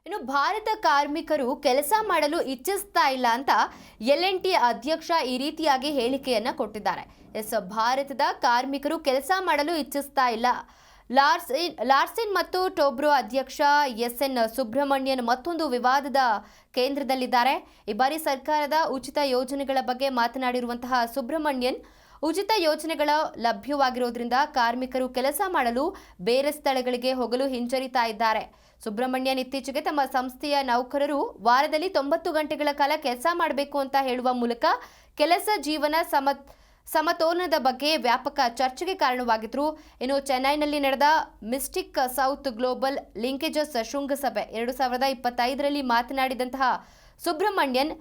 ಇನ್ನು ಭಾರತ ಕಾರ್ಮಿಕರು ಕೆಲಸ ಮಾಡಲು ಇಚ್ಛಿಸ್ತಾ ಇಲ್ಲ ಅಂತ ಎಲ್&ಟಿ ಅಧ್ಯಕ್ಷ ಈ ರೀತಿಯಾಗಿ ಹೇಳಿಕೆಯನ್ನ ಕೊಟ್ಟಿದ್ದಾರೆ. ಭಾರತದ ಕಾರ್ಮಿಕರು ಕೆಲಸ ಮಾಡಲು ಇಚ್ಛಿಸ್ತಾ ಇಲ್ಲ. ಲಾರ್ಸೆನ್ ಮತ್ತು ಟೊಬ್ರೊ ಅಧ್ಯಕ್ಷ ಎಸ್.ಎನ್. ಸುಬ್ರಹ್ಮಣ್ಯನ್ ಮತ್ತೊಂದು ವಿವಾದದ ಕೇಂದ್ರದಲ್ಲಿದ್ದಾರೆ. ಈ ಬಾರಿ ಸರ್ಕಾರದ ಉಚಿತ ಯೋಜನೆಗಳ ಬಗ್ಗೆ ಮಾತನಾಡಿರುವಂತಹ ಸುಬ್ರಹ್ಮಣ್ಯನ್, ಉಚಿತ ಯೋಜನೆಗಳ ಲಭ್ಯವಾಗಿರೋದ್ರಿಂದ ಕಾರ್ಮಿಕರು ಕೆಲಸ ಮಾಡಲು ಬೇರೆ ಸ್ಥಳಗಳಿಗೆ ಹೋಗಲು ಹಿಂಜರಿತಾ ಇದ್ದಾರೆ. ಸುಬ್ರಹ್ಮಣ್ಯನ್ ಇತ್ತೀಚೆಗೆ ತಮ್ಮ ಸಂಸ್ಥೆಯ ನೌಕರರು ವಾರದಲ್ಲಿ 90 ಗಂಟೆಗಳ ಕಾಲ ಕೆಲಸ ಮಾಡಬೇಕು ಅಂತ ಹೇಳುವ ಮೂಲಕ ಕೆಲಸ ಜೀವನ ಸಮತೋಲನದ ಬಗ್ಗೆ ವ್ಯಾಪಕ ಚರ್ಚೆಗೆ ಕಾರಣವಾಗಿದ್ರು. ಇನ್ನು ಚೆನ್ನೈನಲ್ಲಿ ನಡೆದ ಮಿಸ್ಟಿಕ್ ಸೌತ್ ಗ್ಲೋಬಲ್ ಲಿಂಕೇಜಸ್ ಶೃಂಗಸಭೆ 2025ರಲ್ಲಿ ಮಾತನಾಡಿದಂತಹ ಸುಬ್ರಹ್ಮಣ್ಯನ್,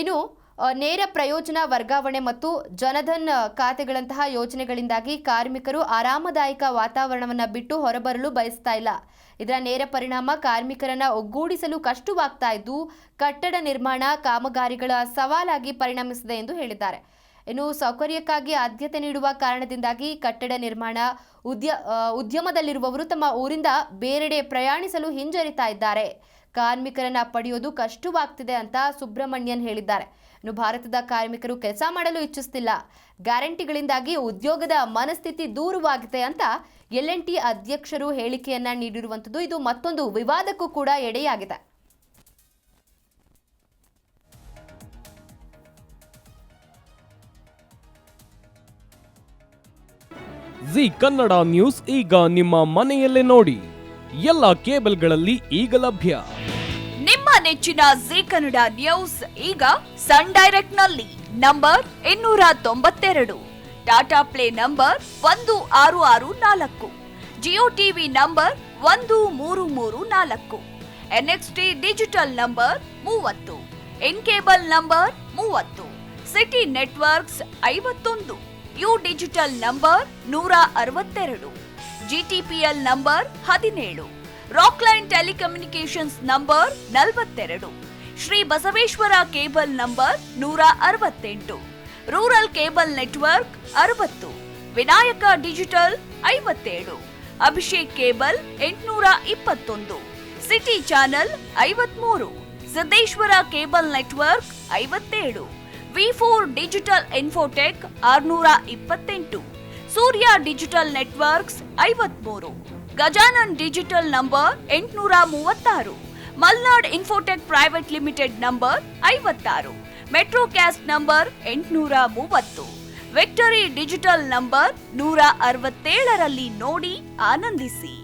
ಇನ್ನು ನೇರ ಪ್ರಯೋಜನ ವರ್ಗಾವಣೆ ಮತ್ತು ಜನಧನ್ ಖಾತೆಗಳಂತಹ ಯೋಜನೆಗಳಿಂದಾಗಿ ಕಾರ್ಮಿಕರು ಆರಾಮದಾಯಕ ವಾತಾವರಣವನ್ನು ಬಿಟ್ಟು ಹೊರಬರಲು ಬಯಸ್ತಾ ಇಲ್ಲ. ಇದರ ನೇರ ಪರಿಣಾಮ ಕಾರ್ಮಿಕರನ್ನ ಒಗ್ಗೂಡಿಸಲು ಕಷ್ಟವಾಗ್ತಾ ಇದ್ದು ಕಟ್ಟಡ ನಿರ್ಮಾಣ ಕಾಮಗಾರಿಗಳ ಸವಾಲಾಗಿ ಪರಿಣಮಿಸಿದೆ ಎಂದು ಹೇಳಿದ್ದಾರೆ. ಇನ್ನು ಸೌಕರ್ಯಕ್ಕಾಗಿ ಆದ್ಯತೆ ನೀಡುವ ಕಾರಣದಿಂದಾಗಿ ಕಟ್ಟಡ ನಿರ್ಮಾಣ ಉದ್ಯಮದಲ್ಲಿರುವವರು ತಮ್ಮ ಊರಿಂದ ಬೇರೆಡೆ ಪ್ರಯಾಣಿಸಲು ಹಿಂಜರಿತಾ ಇದ್ದಾರೆ. ಕಾರ್ಮಿಕರನ್ನ ಪಡೆಯೋದು ಕಷ್ಟವಾಗ್ತಿದೆ ಅಂತ ಸುಬ್ರಹ್ಮಣ್ಯನ್ ಹೇಳಿದ್ದಾರೆ. ಇನ್ನು ಭಾರತದ ಕಾರ್ಮಿಕರು ಕೆಲಸ ಮಾಡಲು ಇಚ್ಛಿಸ್ತಿಲ್ಲ, ಗ್ಯಾರಂಟಿಗಳಿಂದಾಗಿ ಉದ್ಯೋಗದ ಮನಸ್ಥಿತಿ ದೂರವಾಗಿದೆ ಅಂತ ಎಲ್&ಟಿ ಅಧ್ಯಕ್ಷರು ಹೇಳಿಕೆಯನ್ನ ನೀಡಿರುವಂಥದ್ದು. ಇದು ಮತ್ತೊಂದು ವಿವಾದಕ್ಕೂ ಕೂಡ ಎಡೆಯಾಗಿದೆ. ಜಿ ಕನ್ನಡ ನ್ಯೂಸ್ ಈಗ ನಿಮ್ಮ ಮನೆಯಲ್ಲೇ ನೋಡಿ. ಎಲ್ಲ ಕೇಬಲ್ಗಳಲ್ಲಿ ಈಗ ಲಭ್ಯ. ನಿಮ್ಮ ನೆಚ್ಚಿನ ಜಿ ಕನ್ನಡ ನ್ಯೂಸ್ ಈಗ ಸನ್ ಡೈರೆಕ್ಟ್ ನಲ್ಲಿ number 292, Tata play number 1664, Jio TV number 1334, NXT digital number 30, in cable number 30, city networks 51, U digital number 162, GTPL number 17, Rockline telecommunications number 42, Shri Basaveshwara cable number 168, rural cable network 60, Vinayaka digital 57, Abhishek cable 821, city channel 53, Siddeshwara cable network 57, ವಿ4 digital infotech 628, Surya digital networks 53, Gajanan digital number 836, Malnad infotech private limited number 56, metro cast number 830, victory digital number 167ರಲ್ಲಿ ನೋಡಿ ಆನಂದಿಸಿ.